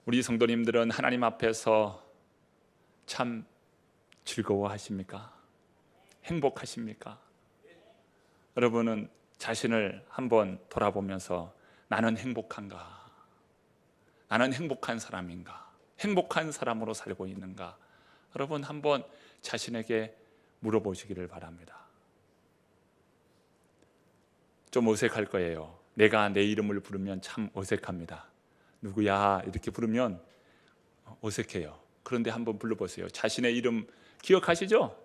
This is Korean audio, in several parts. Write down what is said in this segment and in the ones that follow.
우리 성도님들은 하나님 앞에서 참 즐거워하십니까? 행복하십니까? 여러분은 자신을 한번 돌아보면서 나는 행복한가? 나는 행복한 사람인가? 행복한 사람으로 살고 있는가? 여러분 한번 자신에게 물어보시기를 바랍니다. 좀 어색할 거예요. 내가 내 이름을 부르면 참 어색합니다. 누구야? 이렇게 부르면 어색해요. 그런데 한번 불러보세요. 자신의 이름 기억하시죠?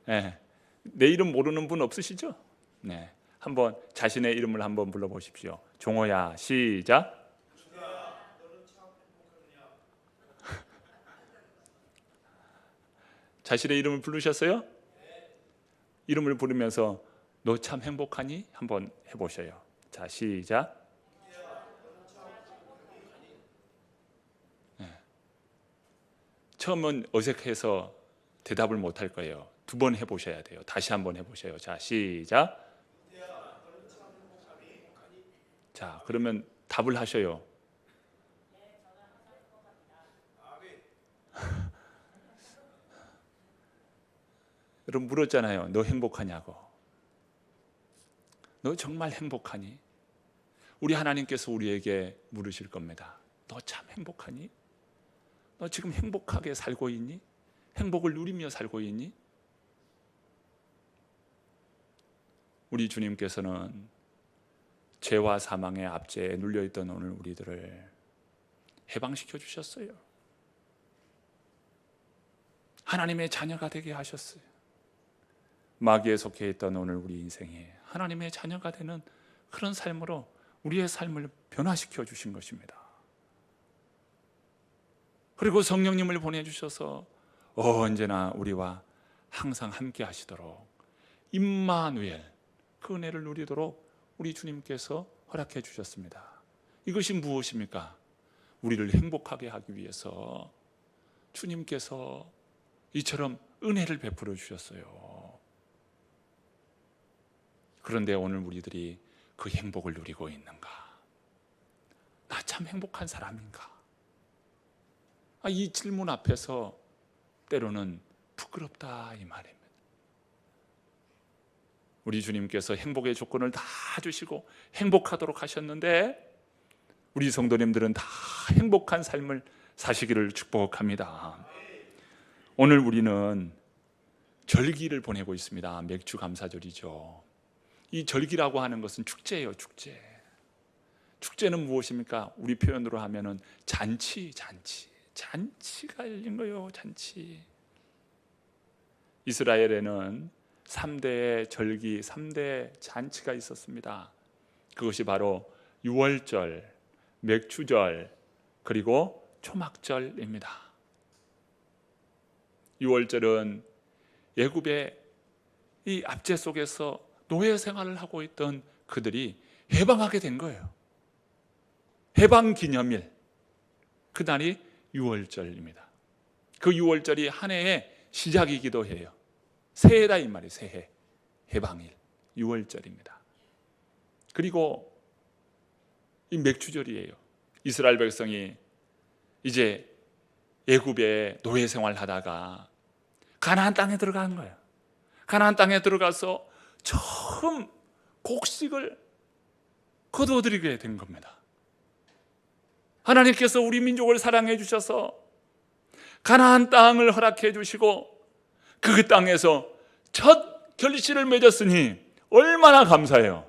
네. 내 이름 모르는 분 없으시죠? 네. 한번 자신의 이름을 한번 불러보십시오. 종호야, 시작. 자신의 이름을 부르셨어요? 이름을 부르면서 너 참 행복하니? 한번 해보셔요. 자, 시작. 네. 처음은 어색해서 대답을 못할 거예요. 두 번 해보셔야 돼요. 다시 한번 해보셔요. 자, 시작. 자, 그러면 답을 하셔요. 여러분 물었잖아요. 너 행복하냐고. 너 정말 행복하니? 우리 하나님께서 우리에게 물으실 겁니다. 너 참 행복하니? 너 지금 행복하게 살고 있니? 행복을 누리며 살고 있니? 우리 주님께서는 죄와 사망의 압제에 눌려있던 오늘 우리들을 해방시켜 주셨어요. 하나님의 자녀가 되게 하셨어요. 마귀에 속해 있던 오늘 우리 인생에 하나님의 자녀가 되는 그런 삶으로 우리의 삶을 변화시켜 주신 것입니다. 그리고 성령님을 보내주셔서 언제나 우리와 항상 함께 하시도록 임마누엘 그 은혜를 누리도록 우리 주님께서 허락해 주셨습니다. 이것이 무엇입니까? 우리를 행복하게 하기 위해서 주님께서 이처럼 은혜를 베풀어 주셨어요. 그런데 오늘 우리들이 그 행복을 누리고 있는가? 나 참 행복한 사람인가? 이 질문 앞에서 때로는 부끄럽다 이 말입니다. 우리 주님께서 행복의 조건을 다 주시고 행복하도록 하셨는데 우리 성도님들은 다 행복한 삶을 사시기를 축복합니다. 오늘 우리는 절기를 보내고 있습니다. 맥주 감사절이죠. 이 절기라고 하는 것은 축제예요. 축제. 축제는 무엇입니까? 우리 표현으로 하면은 잔치가 열린 거예요. 잔치. 이스라엘에는 3대의 절기, 3대 잔치가 있었습니다. 그것이 바로 유월절, 맥주절, 그리고 초막절입니다. 유월절은 애굽의 이 압제 속에서 노예 생활을 하고 있던 그들이 해방하게 된 거예요. 해방 기념일, 그날이 유월절입니다. 그 유월절이 한 해의 시작이기도 해요. 새해다 이 말이에요. 새해, 해방일, 유월절입니다. 그리고 이 맥주절이에요. 이스라엘 백성이 이제 애굽에 노예 생활하다가 가나안 땅에 들어간 거예요. 가나안 땅에 들어가서 처음 곡식을 거두어들이게 된 겁니다. 하나님께서 우리 민족을 사랑해 주셔서 가나안 땅을 허락해 주시고 그 땅에서 첫 결실을 맺었으니 얼마나 감사해요.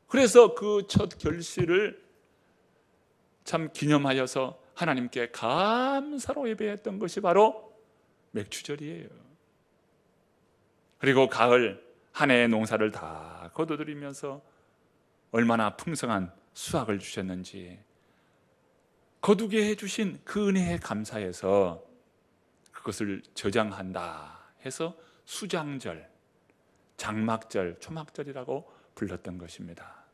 그래서 그 첫 결실을 참 기념하여서 하나님께 감사로 예배했던 것이 바로 맥주절이에요. 그리고 가을 한 해의 농사를 다 거두드리면서 얼마나 풍성한 수확을 주셨는지 거두게 해주신 그 은혜에 감사해서 그것을 저장한다 해서 수장절, 장막절, 초막절이라고 불렀던 것입니다.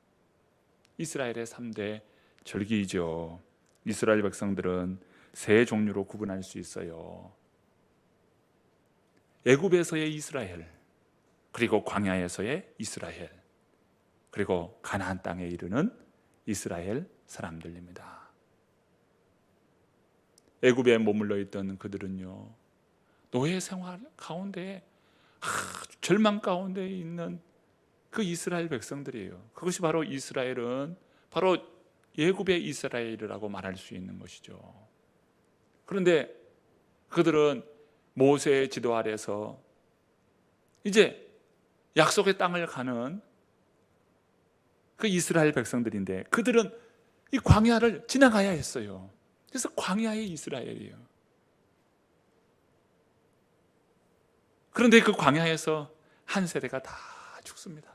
이스라엘의 3대 절기이죠. 이스라엘 백성들은 세 종류로 구분할 수 있어요. 애굽에서의 이스라엘, 그리고 광야에서의 이스라엘, 그리고 가나안 땅에 이르는 이스라엘 사람들입니다. 애굽에 머물러 있던 그들은요, 노예 생활 가운데 아주 절망 가운데 있는 그 이스라엘 백성들이에요. 그것이 바로 이스라엘은 바로 애굽의 이스라엘이라고 말할 수 있는 것이죠. 그런데 그들은 모세의 지도 아래서 이제 약속의 땅을 가는 그 이스라엘 백성들인데 그들은 이 광야를 지나가야 했어요. 그래서 광야의 이스라엘이에요. 그런데 그 광야에서 한 세대가 다 죽습니다.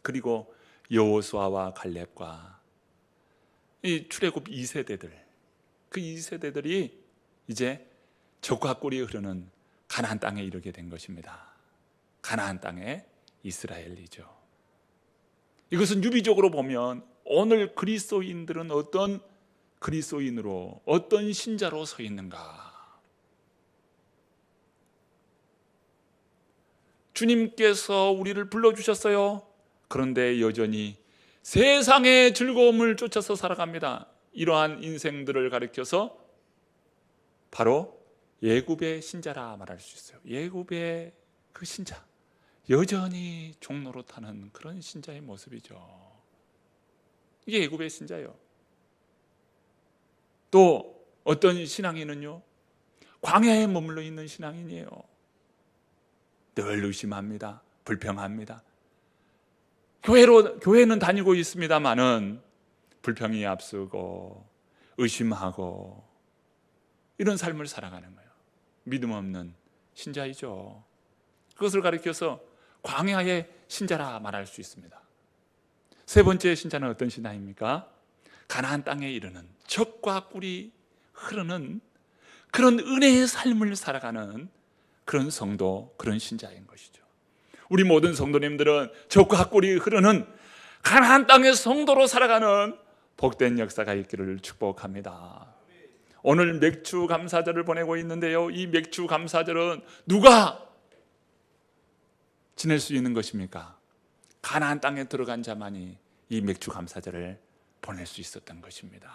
그리고 여호수아와 갈렙과 이 출애굽 2세대들, 그 2세대들이 이제 적과 꿀이 흐르는 가나안 땅에 이르게 된 것입니다. 가나안 땅의 이스라엘이죠. 이것은 유비적으로 보면 오늘 그리스도인들은 어떤 그리스도인으로, 어떤 신자로 서 있는가? 주님께서 우리를 불러주셨어요. 그런데 여전히 세상의 즐거움을 쫓아서 살아갑니다. 이러한 인생들을 가리켜서 바로 애굽의 신자라 말할 수 있어요. 애굽의 그 신자, 여전히 종로로 타는 그런 신자의 모습이죠. 이게 애굽의 신자예요. 또 어떤 신앙인은요, 광야에 머물러 있는 신앙인이에요. 늘 의심합니다. 불평합니다. 교회는 다니고 있습니다마는 불평이 앞서고 의심하고 이런 삶을 살아가는 거예요. 믿음 없는 신자이죠. 그것을 가리켜서 광야의 신자라 말할 수 있습니다. 세 번째 신자는 어떤 신자입니까? 가나안 땅에 이르는 젖과 꿀이 흐르는 그런 은혜의 삶을 살아가는 그런 성도, 그런 신자인 것이죠. 우리 모든 성도님들은 젖과 꿀이 흐르는 가나안 땅의 성도로 살아가는 복된 역사가 있기를 축복합니다. 오늘 맥주 감사절을 보내고 있는데요, 이 맥주 감사절은 누가 지낼 수 있는 것입니까? 가나안 땅에 들어간 자만이 이 맥주 감사절을 보낼 수 있었던 것입니다.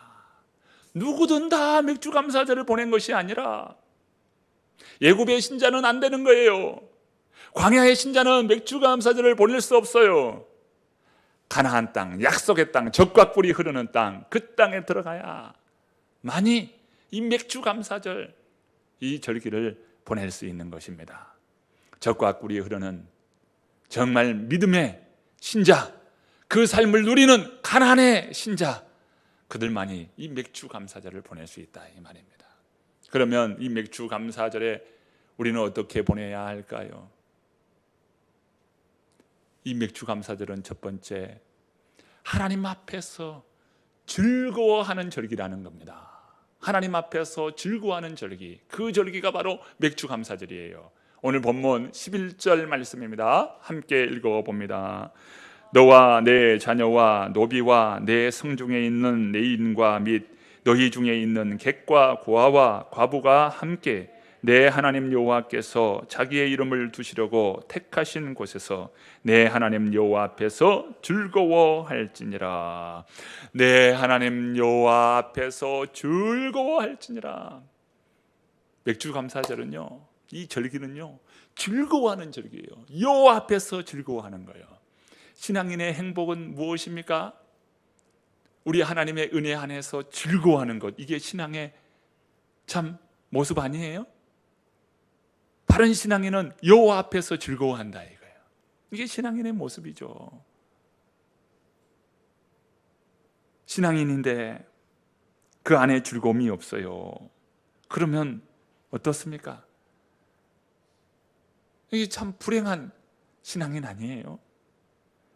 누구든 다 맥주 감사절을 보낸 것이 아니라 애굽의 신자는 안 되는 거예요. 광야의 신자는 맥주 감사절을 보낼 수 없어요. 가나안 땅, 약속의 땅, 젖과 꿀이 흐르는 땅, 그 땅에 들어가야 만이 이 맥주 감사절, 이 절기를 보낼 수 있는 것입니다. 젖과 꿀이 흐르는 정말 믿음의 신자, 그 삶을 누리는 가나안의 신자, 그들만이 이 맥주 감사절을 보낼 수 있다 이 말입니다. 그러면 이 맥주 감사절에 우리는 어떻게 보내야 할까요? 이 맥주 감사절은 첫 번째, 하나님 앞에서 즐거워하는 절기라는 겁니다. 하나님 앞에서 즐거워하는 절기, 그 절기가 바로 맥주 감사절이에요. 오늘 본문 11절 말씀입니다. 함께 읽어봅니다. 너와 내 자녀와 노비와 내 성중에 있는 내 인과 및 너희 중에 있는 객과 고아와 과부가 함께 내 하나님 여호와께서 자기의 이름을 두시려고 택하신 곳에서 내 하나님 여호와 앞에서 즐거워할지니라. 내 하나님 여호와 앞에서 즐거워할지니라. 맥주 감사절은요, 이 절기는요, 즐거워하는 절기예요. 여호와 앞에서 즐거워하는 거예요. 신앙인의 행복은 무엇입니까? 우리 하나님의 은혜 안에서 즐거워하는 것, 이게 신앙의 참 모습 아니에요? 바른 신앙인은 여호와 앞에서 즐거워한다 이거예요. 이게 신앙인의 모습이죠. 신앙인인데 그 안에 즐거움이 없어요. 그러면 어떻습니까? 이게 참 불행한 신앙인 아니에요?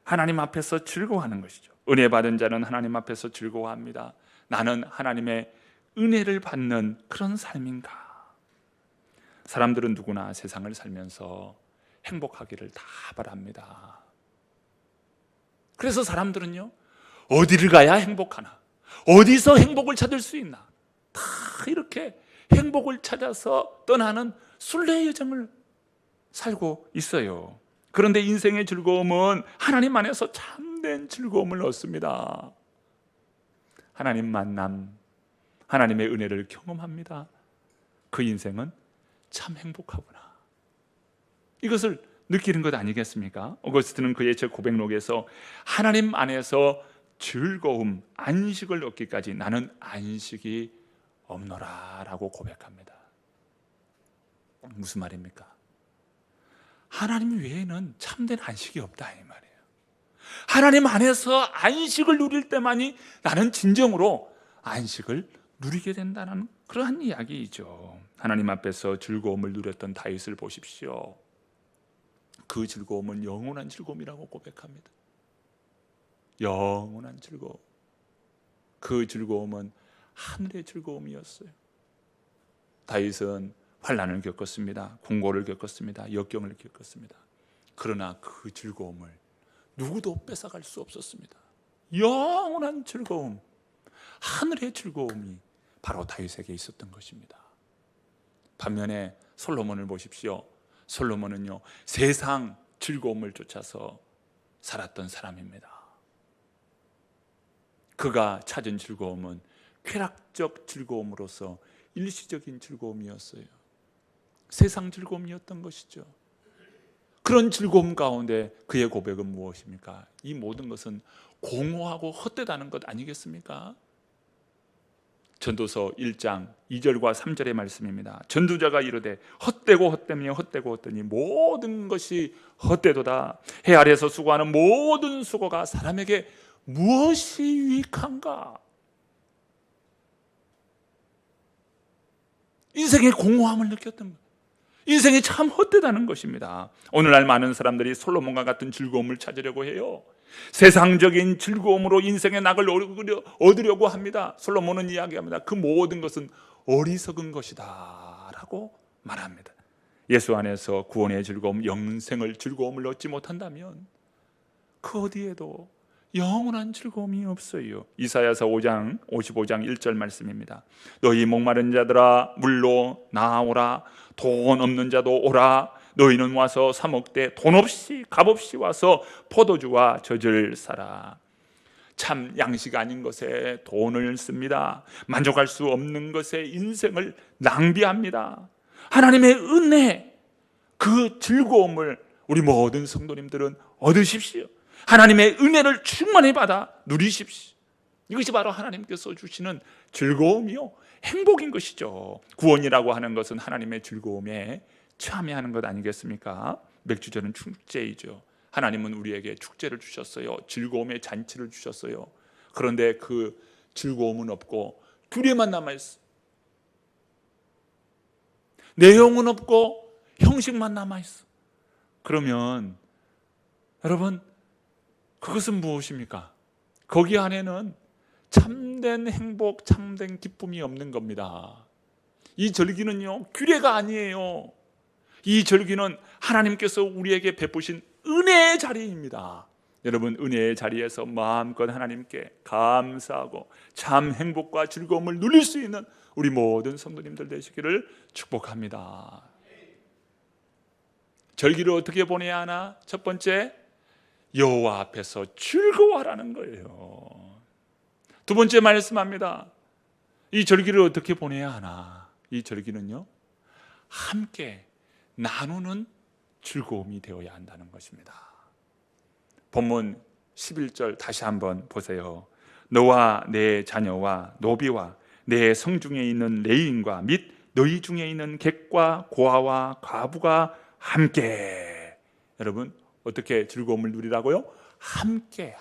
하나님 앞에서 즐거워하는 것이죠. 은혜 받은 자는 하나님 앞에서 즐거워합니다. 나는 하나님의 은혜를 받는 그런 삶인가? 사람들은 누구나 세상을 살면서 행복하기를 다 바랍니다. 그래서 사람들은요, 어디를 가야 행복하나? 어디서 행복을 찾을 수 있나? 다 이렇게 행복을 찾아서 떠나는 순례의 여정을 살고 있어요. 그런데 인생의 즐거움은 하나님 안에서 참된 즐거움을 얻습니다. 하나님 만남, 하나님의 은혜를 경험합니다. 그 인생은 참 행복하구나. 이것을 느끼는 것 아니겠습니까? 오거스틴은 그의 제 고백록에서 하나님 안에서 즐거움, 안식을 얻기까지 나는 안식이 없노라 라고 고백합니다. 무슨 말입니까? 하나님 외에는 참된 안식이 없다 이 말이에요. 하나님 안에서 안식을 누릴 때만이 나는 진정으로 안식을 누리게 된다는 그러한 이야기이죠. 하나님 앞에서 즐거움을 누렸던 다윗을 보십시오. 그 즐거움은 영원한 즐거움이라고 고백합니다. 영원한 즐거움. 그 즐거움은 하늘의 즐거움이었어요. 다윗은 환난을 겪었습니다. 공고를 겪었습니다. 역경을 겪었습니다. 그러나 그 즐거움을 누구도 뺏어갈 수 없었습니다. 영원한 즐거움, 하늘의 즐거움이 바로 다윗에게 있었던 것입니다. 반면에 솔로몬을 보십시오. 솔로몬은요, 세상 즐거움을 쫓아서 살았던 사람입니다. 그가 찾은 즐거움은 쾌락적 즐거움으로서 일시적인 즐거움이었어요. 세상 즐거움이었던 것이죠. 그런 즐거움 가운데 그의 고백은 무엇입니까? 이 모든 것은 공허하고 헛되다는 것 아니겠습니까? 전도서 1장 2절과 3절의 말씀입니다. 전도자가 이르되 헛되고 헛되며 헛되고 헛되니 모든 것이 헛되도다. 해 아래에서 수고하는 모든 수고가 사람에게 무엇이 유익한가? 인생의 공허함을 느꼈던 것, 인생이 참 헛되다는 것입니다. 오늘날 많은 사람들이 솔로몬과 같은 즐거움을 찾으려고 해요. 세상적인 즐거움으로 인생의 낙을 얻으려고 합니다. 솔로몬은 이야기합니다. 그 모든 것은 어리석은 것이다 라고 말합니다. 예수 안에서 구원의 즐거움, 영생을 즐거움을 얻지 못한다면 그 어디에도 영원한 즐거움이 없어요. 이사야서 5장 55장 1절 말씀입니다. 너희 목마른 자들아 물로 나오라. 돈 없는 자도 오라. 너희는 와서 사 먹되 돈 없이 값없이 와서 포도주와 젖을 사라. 참 양식 아닌 것에 돈을 씁니다. 만족할 수 없는 것에 인생을 낭비합니다. 하나님의 은혜, 그 즐거움을 우리 모든 성도님들은 얻으십시오. 하나님의 은혜를 충만히 받아 누리십시오. 이것이 바로 하나님께서 주시는 즐거움이요, 행복인 것이죠. 구원이라고 하는 것은 하나님의 즐거움에 참여하는 것 아니겠습니까? 맥주절은 축제이죠. 하나님은 우리에게 축제를 주셨어요. 즐거움의 잔치를 주셨어요. 그런데 그 즐거움은 없고 규례만 남아있어요. 내용은 없고 형식만 남아있어. 그러면 여러분, 그것은 무엇입니까? 거기 안에는 참된 행복, 참된 기쁨이 없는 겁니다. 이 절기는요, 규례가 아니에요. 이 절기는 하나님께서 우리에게 베푸신 은혜의 자리입니다. 여러분, 은혜의 자리에서 마음껏 하나님께 감사하고 참 행복과 즐거움을 누릴 수 있는 우리 모든 성도님들 되시기를 축복합니다. 절기를 어떻게 보내야 하나? 첫 번째, 여호와 앞에서 즐거워하라는 거예요. 두 번째 말씀합니다. 이 절기를 어떻게 보내야 하나? 이 절기는요, 함께 나누는 즐거움이 되어야 한다는 것입니다. 본문 11절 다시 한번 보세요. 너와 내 자녀와 노비와 내 성중에 있는 레위인과 및 너희 중에 있는 객과 고아와 과부가 함께. 여러분, 어떻게 즐거움을 누리라고요? 함께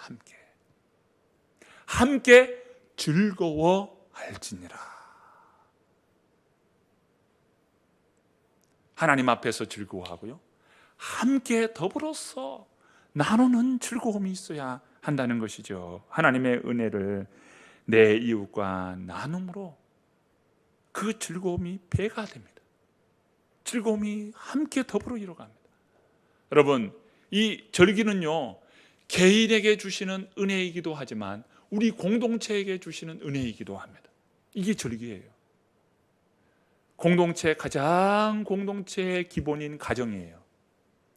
즐거워할지니라. 하나님 앞에서 즐거워하고요, 함께 더불어서 나누는 즐거움이 있어야 한다는 것이죠. 하나님의 은혜를 내 이웃과 나눔으로 그 즐거움이 배가 됩니다. 즐거움이 함께 더불어 이뤄갑니다. 여러분, 이 절기는요, 개인에게 주시는 은혜이기도 하지만 우리 공동체에게 주시는 은혜이기도 합니다. 이게 절기예요. 공동체의 기본인 가정이에요.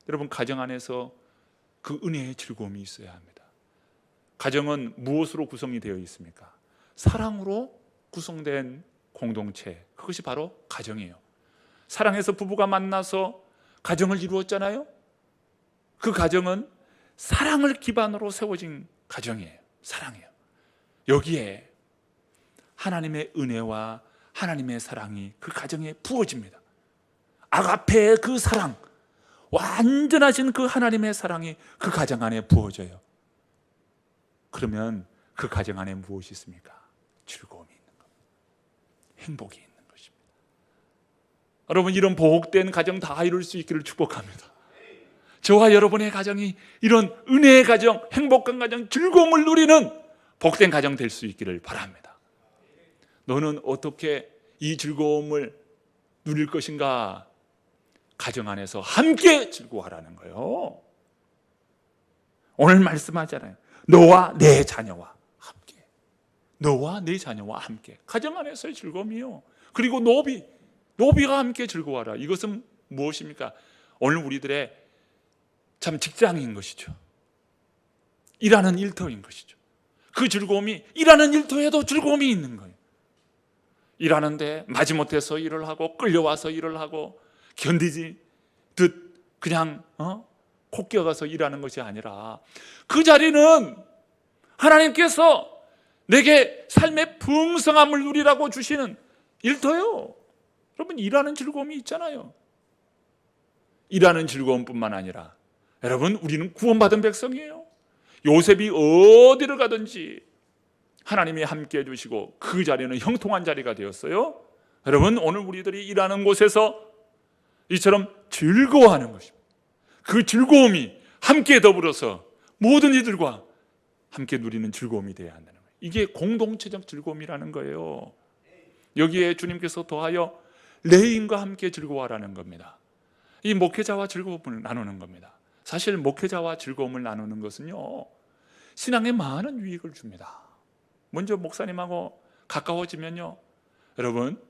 여러분, 가정 안에서 그 은혜의 즐거움이 있어야 합니다. 가정은 무엇으로 구성이 되어 있습니까? 사랑으로 구성된 공동체, 그것이 바로 가정이에요. 사랑해서 부부가 만나서 가정을 이루었잖아요. 그 가정은 사랑을 기반으로 세워진 가정이에요. 사랑이에요. 여기에 하나님의 은혜와 하나님의 사랑이 그 가정에 부어집니다. 아가페의 그 사랑, 완전하신 그 하나님의 사랑이 그 가정 안에 부어져요. 그러면 그 가정 안에 무엇이 있습니까? 즐거움이 있는 겁니다. 행복이 있는 것입니다. 여러분, 이런 복된 가정 다 이룰 수 있기를 축복합니다. 저와 여러분의 가정이 이런 은혜의 가정, 행복한 가정, 즐거움을 누리는 복된 가정 될 수 있기를 바랍니다. 너는 어떻게 이 즐거움을 누릴 것인가? 가정 안에서 함께 즐거워하라는 거예요. 오늘 말씀하잖아요. 너와 내 자녀와 함께. 너와 내 자녀와 함께. 가정 안에서의 즐거움이요. 그리고 노비가 함께 즐거워하라. 이것은 무엇입니까? 오늘 우리들의 참 직장인 것이죠. 일하는 일터인 것이죠. 그 즐거움이 일하는 일터에도 즐거움이 있는 거예요. 일하는데 마지못해서 일을 하고 끌려와서 일을 하고 견디지 듯 그냥 코 끼어가서 일하는 것이 아니라 그 자리는 하나님께서 내게 삶의 풍성함을 누리라고 주시는 일터요. 여러분, 일하는 즐거움이 있잖아요. 일하는 즐거움뿐만 아니라 여러분, 우리는 구원받은 백성이에요. 요셉이 어디를 가든지 하나님이 함께 해주시고 그 자리는 형통한 자리가 되었어요. 여러분, 오늘 우리들이 일하는 곳에서 이처럼 즐거워하는 것입니다. 그 즐거움이 함께 더불어서 모든 이들과 함께 누리는 즐거움이 되어야 한다는 거예요. 이게 공동체적 즐거움이라는 거예요. 여기에 주님께서 더하여 레인과 함께 즐거워하라는 겁니다. 이 목회자와 즐거움을 나누는 겁니다. 사실 목회자와 즐거움을 나누는 것은요, 신앙에 많은 유익을 줍니다. 먼저 목사님하고 가까워지면요, 여러분,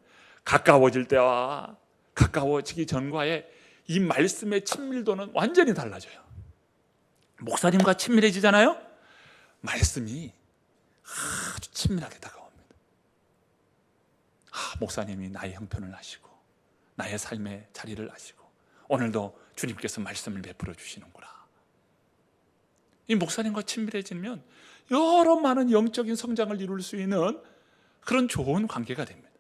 가까워질 때와 가까워지기 전과의 이 말씀의 친밀도는 완전히 달라져요. 목사님과 친밀해지잖아요. 말씀이 아주 친밀하게 다가옵니다. 목사님이 나의 형편을 아시고 나의 삶의 자리를 아시고 오늘도 주님께서 말씀을 베풀어 주시는구나. 이 목사님과 친밀해지면 여러 많은 영적인 성장을 이룰 수 있는 그런 좋은 관계가 됩니다.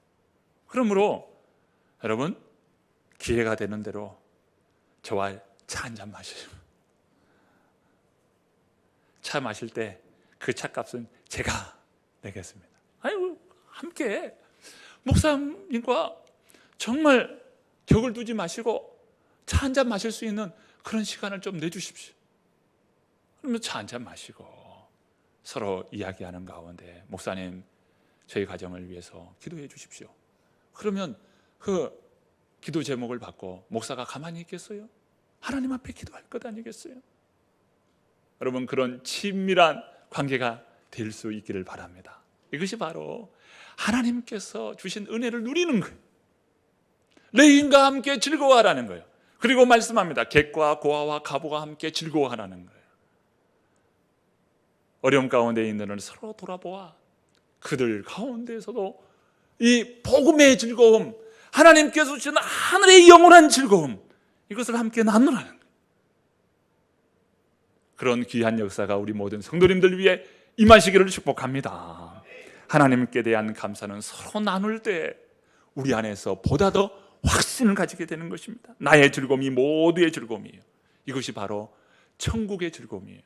그러므로 여러분, 기회가 되는 대로 저와 차 한잔 마시죠. 차 마실 때 그 차값은 제가 내겠습니다. 아이고, 함께 목사님과 정말 격을 두지 마시고 차 한잔 마실 수 있는 그런 시간을 좀 내주십시오. 그러면 차 한잔 마시고 서로 이야기하는 가운데 목사님, 저희 가정을 위해서 기도해 주십시오. 그러면 그 기도 제목을 받고 목사가 가만히 있겠어요? 하나님 앞에 기도할 것 아니겠어요? 여러분, 그런 친밀한 관계가 될 수 있기를 바랍니다. 이것이 바로 하나님께서 주신 은혜를 누리는 거예요. 레인과 함께 즐거워하라는 거예요. 그리고 말씀합니다. 객과 고아와 가부가 함께 즐거워하라는 거예요. 어려움 가운데 있는 이들을 서로 돌아보아 그들 가운데에서도 이 복음의 즐거움, 하나님께서 주신 하늘의 영원한 즐거움, 이것을 함께 나누라는 거예요. 그런 귀한 역사가 우리 모든 성도님들 위해 임하시기를 축복합니다. 하나님께 대한 감사는 서로 나눌 때 우리 안에서 보다 더 확신을 가지게 되는 것입니다. 나의 즐거움이 모두의 즐거움이에요. 이것이 바로 천국의 즐거움이에요.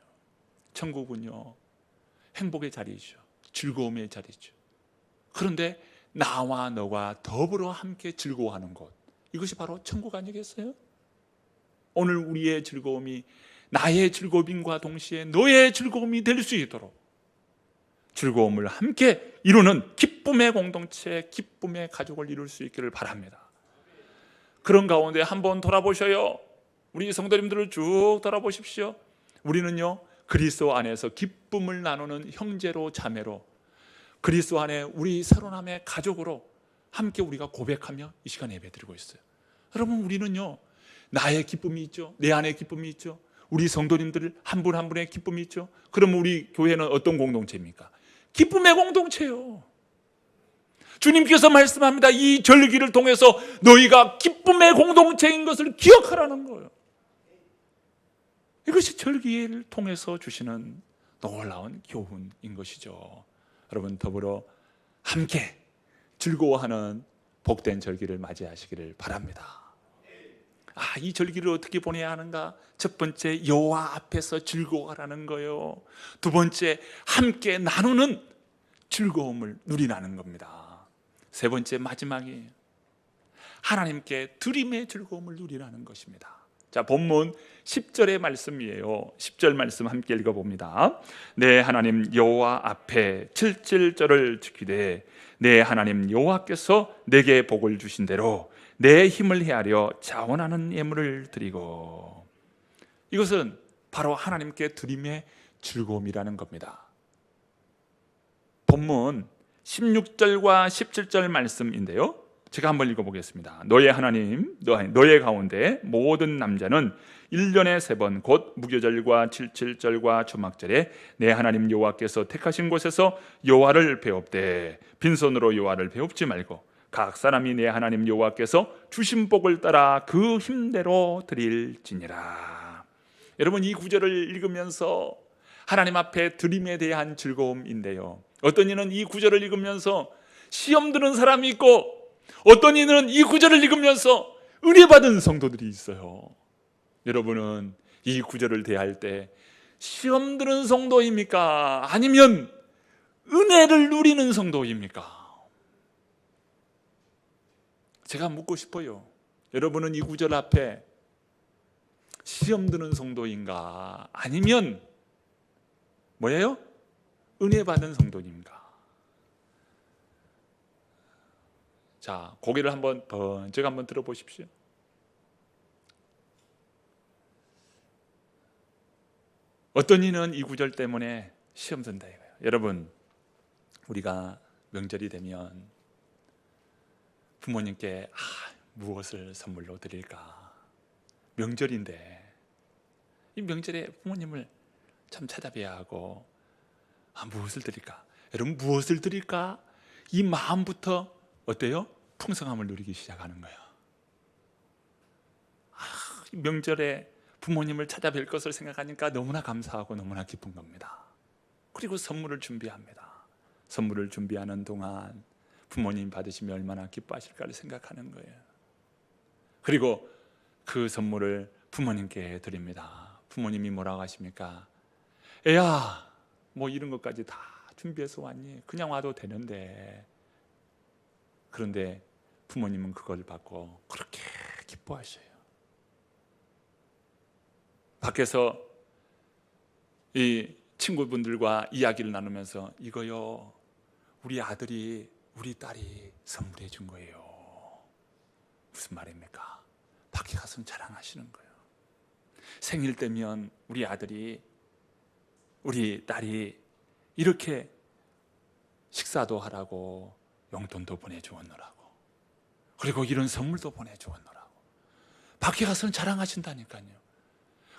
천국은요, 행복의 자리이죠. 즐거움의 자리죠. 그런데 나와 너가 더불어 함께 즐거워하는 곳, 이것이 바로 천국 아니겠어요? 오늘 우리의 즐거움이 나의 즐거움과 동시에 너의 즐거움이 될 수 있도록 즐거움을 함께 이루는 기쁨의 공동체, 기쁨의 가족을 이룰 수 있기를 바랍니다. 그런 가운데 한번 돌아보셔요. 우리 성도님들을 쭉 돌아보십시오. 우리는요, 그리스도 안에서 기쁨을 나누는 형제로 자매로 그리스도 안에 우리 새로남의 가족으로 함께 우리가 고백하며 이 시간에 예배드리고 있어요. 여러분, 우리는요, 나의 기쁨이 있죠. 내 안에 기쁨이 있죠. 우리 성도님들 한 분 한 분의 기쁨이 있죠. 그럼 우리 교회는 어떤 공동체입니까? 기쁨의 공동체요. 주님께서 말씀합니다. 이 절기를 통해서 너희가 기쁨의 공동체인 것을 기억하라는 거예요. 이것이 절기를 통해서 주시는 놀라운 교훈인 것이죠. 여러분, 더불어 함께 즐거워하는 복된 절기를 맞이하시기를 바랍니다. 이 절기를 어떻게 보내야 하는가? 첫 번째, 여호와 앞에서 즐거워하라는 거예요. 두 번째, 함께 나누는 즐거움을 누리라는 겁니다. 세 번째, 마지막이 하나님께 드림의 즐거움을 누리라는 것입니다. 자, 본문 10절의 말씀이에요. 10절 말씀 함께 읽어봅니다. 내 하나님 여호와 앞에 77절을 지키되 내 하나님 여호와께서 내게 복을 주신 대로 내 힘을 헤아려 자원하는 예물을 드리고. 이것은 바로 하나님께 드림의 즐거움이라는 겁니다. 본문 16절과 17절 말씀인데요, 제가 한번 읽어보겠습니다. 너의 하나님, 너의 가운데 모든 남자는 1년에 3번 곧 무교절과 77절과 초막절에 내 하나님 여호와께서 택하신 곳에서 여호와를 배웁되 빈손으로 여호와를 배웁지 말고 각 사람이 내 하나님 여호와께서 주신 복을 따라 그 힘대로 드릴지니라. 여러분, 이 구절을 읽으면서 하나님 앞에 드림에 대한 즐거움인데요, 어떤 이는 이 구절을 읽으면서 시험 드는 사람이 있고 어떤 이는 이 구절을 읽으면서 은혜 받은 성도들이 있어요. 여러분은 이 구절을 대할 때 시험 드는 성도입니까? 아니면 은혜를 누리는 성도입니까? 제가 묻고 싶어요. 여러분은 이 구절 앞에 시험 드는 성도인가? 아니면 뭐예요? 은혜 받은 성도인가? 자, 고개를 한번 번쩍 한번 들어보십시오. 어떤 이는 이 구절 때문에 시험 든다 이거예요. 여러분, 우리가 명절이 되면 부모님께 무엇을 선물로 드릴까? 명절인데 이 명절에 부모님을 참 찾아뵈야 하고 무엇을 드릴까? 여러분, 무엇을 드릴까? 이 마음부터 어때요? 풍성함을 누리기 시작하는 거예요. 명절에 부모님을 찾아뵐 것을 생각하니까 너무나 감사하고 너무나 기쁜 겁니다. 그리고 선물을 준비합니다. 선물을 준비하는 동안 부모님 받으시면 얼마나 기뻐하실까를 생각하는 거예요. 그리고 그 선물을 부모님께 드립니다. 부모님이 뭐라고 하십니까? 애야, 뭐 이런 것까지 다 준비해서 왔니? 그냥 와도 되는데. 그런데 부모님은 그걸 받고 그렇게 기뻐하셔요. 밖에서 이 친구분들과 이야기를 나누면서 이거요, 우리 아들이 우리 딸이 선물해 준 거예요. 무슨 말입니까? 밖에 가서 자랑하시는 거예요. 생일 때면 우리 아들이 우리 딸이 이렇게 식사도 하라고 용돈도 보내주었노라고, 그리고 이런 선물도 보내주었노라고 밖에 가서는 자랑하신다니까요.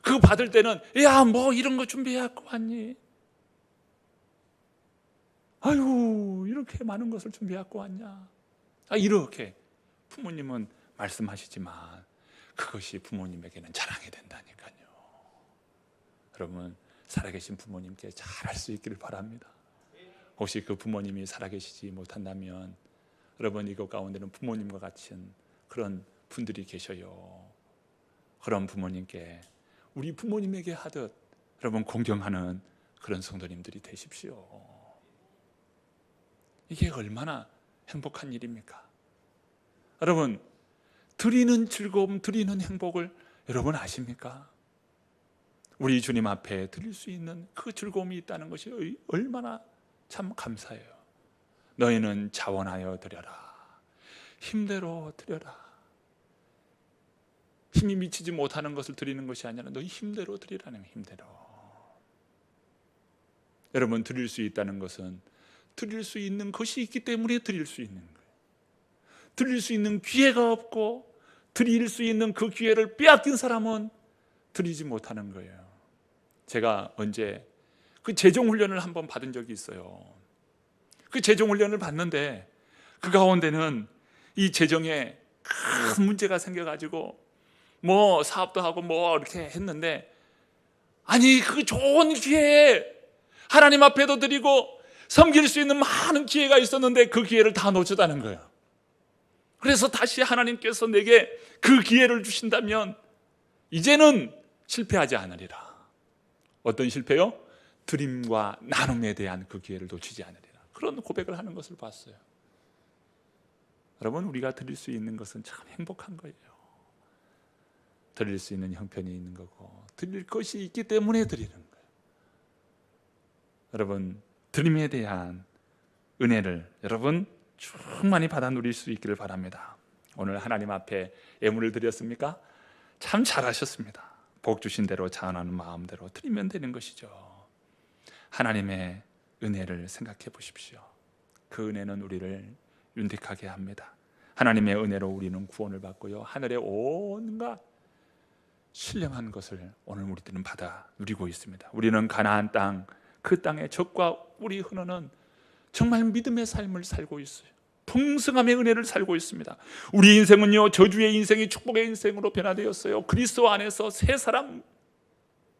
그거 받을 때는 야, 뭐 이런 거 준비해갖고 왔니? 아유, 이렇게 많은 것을 준비해갖고 왔냐? 이렇게 부모님은 말씀하시지만 그것이 부모님에게는 자랑이 된다니까요. 여러분, 살아계신 부모님께 잘할 수 있기를 바랍니다. 혹시 그 부모님이 살아계시지 못한다면 여러분, 이것 가운데는 부모님과 같은 그런 분들이 계셔요. 그런 부모님께 우리 부모님에게 하듯 여러분 공경하는 그런 성도님들이 되십시오. 이게 얼마나 행복한 일입니까? 여러분, 드리는 즐거움, 드리는 행복을 여러분 아십니까? 우리 주님 앞에 드릴 수 있는 그 즐거움이 있다는 것이 얼마나 참 감사해요. 너희는 자원하여 드려라. 힘대로 드려라. 힘이 미치지 못하는 것을 드리는 것이 아니라 너희 힘대로 드리라는 거예요. 힘대로. 여러분, 드릴 수 있다는 것은 드릴 수 있는 것이 있기 때문에 드릴 수 있는 거예요. 드릴 수 있는 기회가 없고 드릴 수 있는 그 기회를 빼앗긴 사람은 드리지 못하는 거예요. 제가 언제 그 재종훈련을 한번 받은 적이 있어요. 그 재종훈련을 받는데 그 가운데는 이 재정에 큰 문제가 생겨가지고 뭐 사업도 하고 뭐 이렇게 했는데, 아니 그 좋은 기회에 하나님 앞에도 드리고 섬길 수 있는 많은 기회가 있었는데 그 기회를 다 놓쳤다는 거예요. 그래서 다시 하나님께서 내게 그 기회를 주신다면 이제는 실패하지 않으리라. 어떤 실패요? 드림과 나눔에 대한 그 기회를 놓치지 않으리라. 그런 고백을 하는 것을 봤어요. 여러분, 우리가 드릴 수 있는 것은 참 행복한 거예요. 드릴 수 있는 형편이 있는 거고 드릴 것이 있기 때문에 드리는 거예요. 여러분, 드림에 대한 은혜를 여러분 충만히 받아 누릴 수 있기를 바랍니다. 오늘 하나님 앞에 예물을 드렸습니까? 참 잘하셨습니다. 복 주신 대로 자원하는 마음대로 드리면 되는 것이죠. 하나님의 은혜를 생각해 보십시오. 그 은혜는 우리를 윤택하게 합니다. 하나님의 은혜로 우리는 구원을 받고요, 하늘의 온갖 신령한 것을 오늘 우리들은 받아 누리고 있습니다. 우리는 가나안 땅, 그 땅의 적과 우리 흔어는 정말 믿음의 삶을 살고 있어요. 풍성함의 은혜를 살고 있습니다. 우리 인생은요, 저주의 인생이 축복의 인생으로 변화되었어요. 그리스도 안에서 새 사람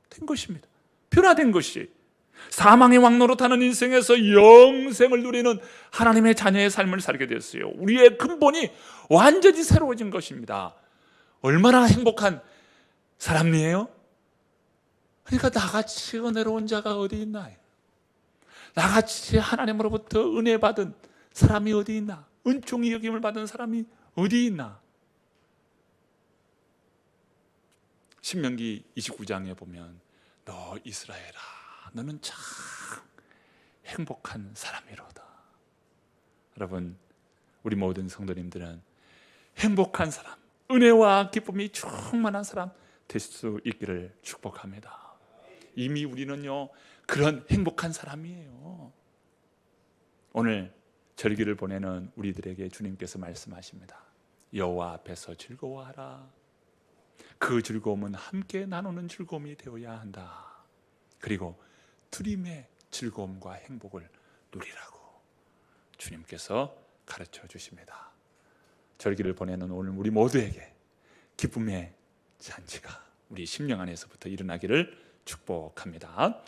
된 것입니다. 변화된 것이 사망의 왕노릇하는 인생에서 영생을 누리는 하나님의 자녀의 삶을 살게 되었어요. 우리의 근본이 완전히 새로워진 것입니다. 얼마나 행복한 사람이에요? 그러니까 나같이 은혜로운 자가 어디 있나요? 나같이 하나님으로부터 은혜 받은 사람이 어디 있나? 은총이 여김을 받은 사람이 어디 있나? 신명기 29장에 보면 너 이스라엘아, 너는 참 행복한 사람이로다. 여러분, 우리 모든 성도님들은 행복한 사람, 은혜와 기쁨이 충만한 사람 될 수 있기를 축복합니다. 이미 우리는요 그런 행복한 사람이에요. 오늘 절기를 보내는 우리들에게 주님께서 말씀하십니다. 여호와 앞에서 즐거워하라. 그 즐거움은 함께 나누는 즐거움이 되어야 한다. 그리고 드림의 즐거움과 행복을 누리라고 주님께서 가르쳐 주십니다. 절기를 보내는 오늘 우리 모두에게 기쁨의 잔치가 우리 심령 안에서부터 일어나기를 축복합니다.